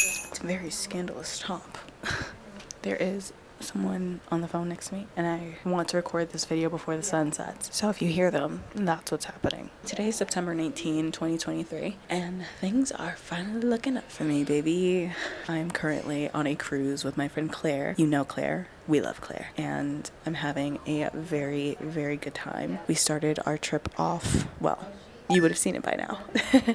It's a very scandalous top. There is someone on the phone next to me, and I want to record this video before the sun sets. So if you hear them, that's what's happening. Today is September 19, 2023, and things are finally looking up for me, baby. I'm currently on a cruise with my friend Claire. You know Claire. We love Claire. And I'm having a very, very good time. We started our trip off, well, you would have seen it by now.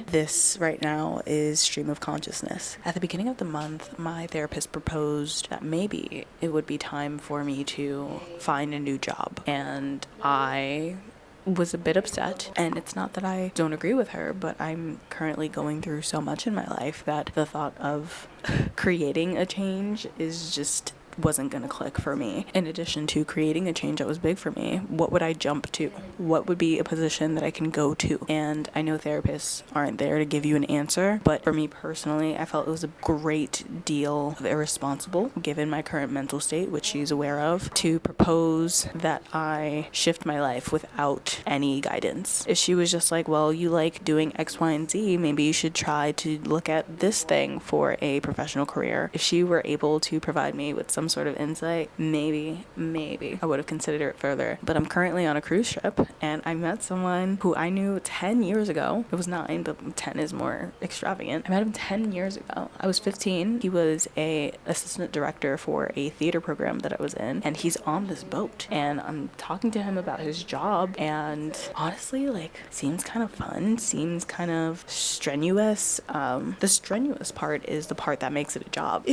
This right now is stream of consciousness. At the beginning of the month, my therapist proposed that maybe it would be time for me to find a new job. And I was a bit upset, and it's not that I don't agree with her, but I'm currently going through so much in my life that the thought of creating a change is just wasn't gonna click for me. In addition to creating a change that was big for me, what would I jump to? What would be a position that I can go to? And I know therapists aren't there to give you an answer, but for me personally, I felt it was a great deal of irresponsible, given my current mental state, which she's aware of, to propose that I shift my life without any guidance. If she was just like, well, you like doing X, Y, and Z, maybe you should try to look at this thing for a professional career. If she were able to provide me with some sort of insight, maybe I would have considered it further. But I'm currently on a cruise ship, and I met someone who I knew 10 years ago. It was 9, but 10 is more extravagant. I met him 10 years ago. I was 15. He was a assistant director for a theater program that I was in, and he's on this boat. And I'm talking to him about his job, and honestly, like, seems kind of fun, seems kind of strenuous. The strenuous part is the part that makes it a job.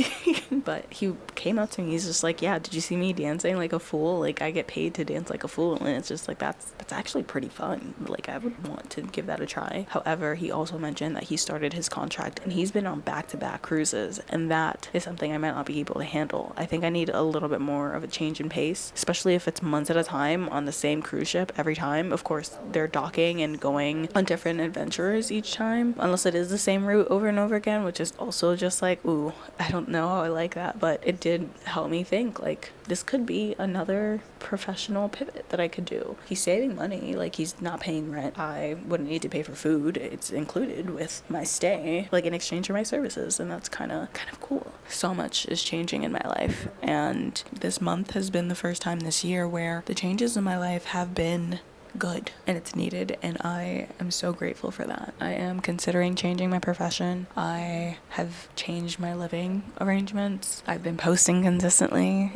But he came up to me, he's just like, yeah, did you see me dancing like a fool? Like, I get paid to dance like a fool, and it's just like, that's actually pretty fun. Like, I would want to give that a try. However, he also mentioned that he started his contract and he's been on back-to-back cruises, and that is something I might not be able to handle. I think I need a little bit more of a change in pace, especially if it's months at a time on the same cruise ship every time. Of course, they're docking and going on different adventures each time, unless it is the same route over and over again, which is also just like, ooh, I don't know how I like that. But it did help me think, like, this could be another professional pivot that I could do. He's saving money, like, he's not paying rent. I wouldn't need to pay for food. It's included with my stay, like, in exchange for my services, and that's kind of cool. So much is changing in my life, and this month has been the first time this year where the changes in my life have been good, and it's needed, and I am so grateful for that. I am considering changing my profession. I have changed my living arrangements. I've been posting consistently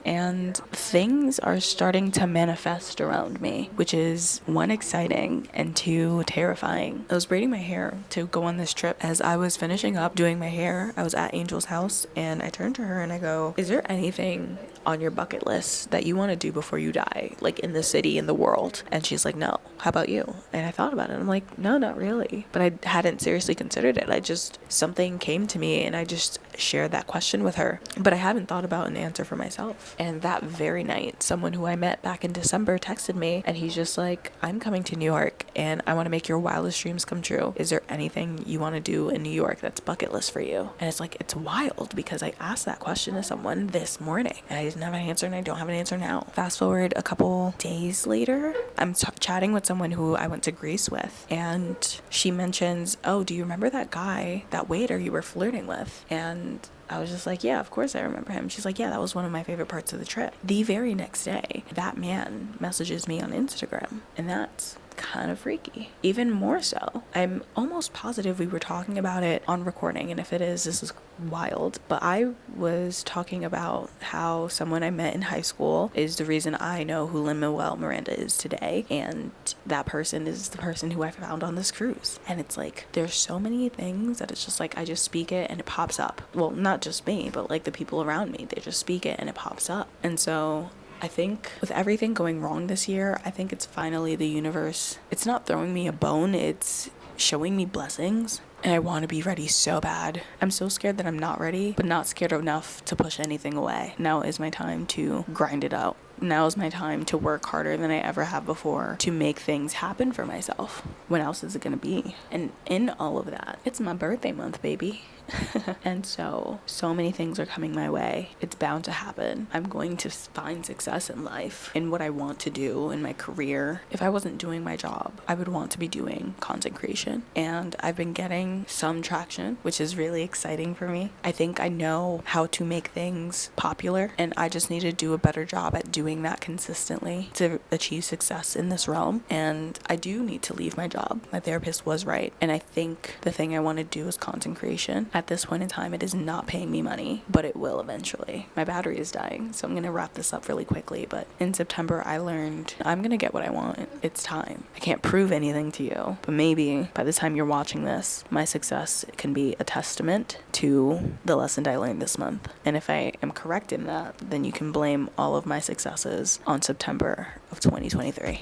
and things are starting to manifest around me, which is 1, exciting, and 2, terrifying. I was braiding my hair to go on this trip. As I was finishing up doing my hair, I was at Angel's house, and I turned to her and I go, is there anything on your bucket list that you want to do before you die, like in the city, in the world? And she's like, no. How about you? And I thought about it. I'm like, no, not really. But I hadn't seriously considered it. Something came to me and I just shared that question with her. But I haven't thought about an answer for myself. And that very night, someone who I met back in December texted me, and he's just like, I'm coming to New York and I want to make your wildest dreams come true. Is there anything you want to do in New York that's bucket list for you? And it's like, it's wild because I asked that question to someone this morning and I didn't have an answer, and I don't have an answer now. Fast forward a couple days later, I'm chatting with someone who I went to Greece with, and she mentions, oh, do you remember that guy, that waiter you were flirting with? And I was just like, yeah, of course I remember him. She's like, yeah, that was one of my favorite parts of the trip. The very next day, that man messages me on Instagram, and that's kind of freaky. Even more so, I'm almost positive we were talking about it on recording, and if it is, this is wild, but I was talking about how someone I met in high school is the reason I know who Lin-Manuel Miranda is today, and that person is the person who I found on this cruise. And it's like, there's so many things that it's just like, I just speak it and it pops up. Well, not just me, but like the people around me, they just speak it and it pops up. And so I think with everything going wrong this year, I think it's finally the universe. It's not throwing me a bone, it's showing me blessings. And I want to be ready so bad. I'm so scared that I'm not ready, but not scared enough to push anything away. Now is my time to grind it out. now's my time to work harder than I ever have before to make things happen for myself. When else is it gonna be? And in all of that, it's my birthday month, baby. And so many things are coming my way. It's bound to happen. I'm going to find success in life, in what I want to do in my career. If I wasn't doing my job, I would want to be doing content creation. And I've been getting some traction, which is really exciting for me. I think I know how to make things popular, and I just need to do a better job at doing that consistently to achieve success in this realm. And I do need to leave my job. My therapist was right. And I think the thing I want to do is content creation. At this point in time, it is not paying me money, but it will eventually. My battery is dying, so I'm going to wrap this up really quickly. But in September, I learned I'm going to get what I want. It's time. I can't prove anything to you, but maybe by the time you're watching this, my success can be a testament to the lesson I learned this month. And if I am correct in that, then you can blame all of my successes on September of 2023.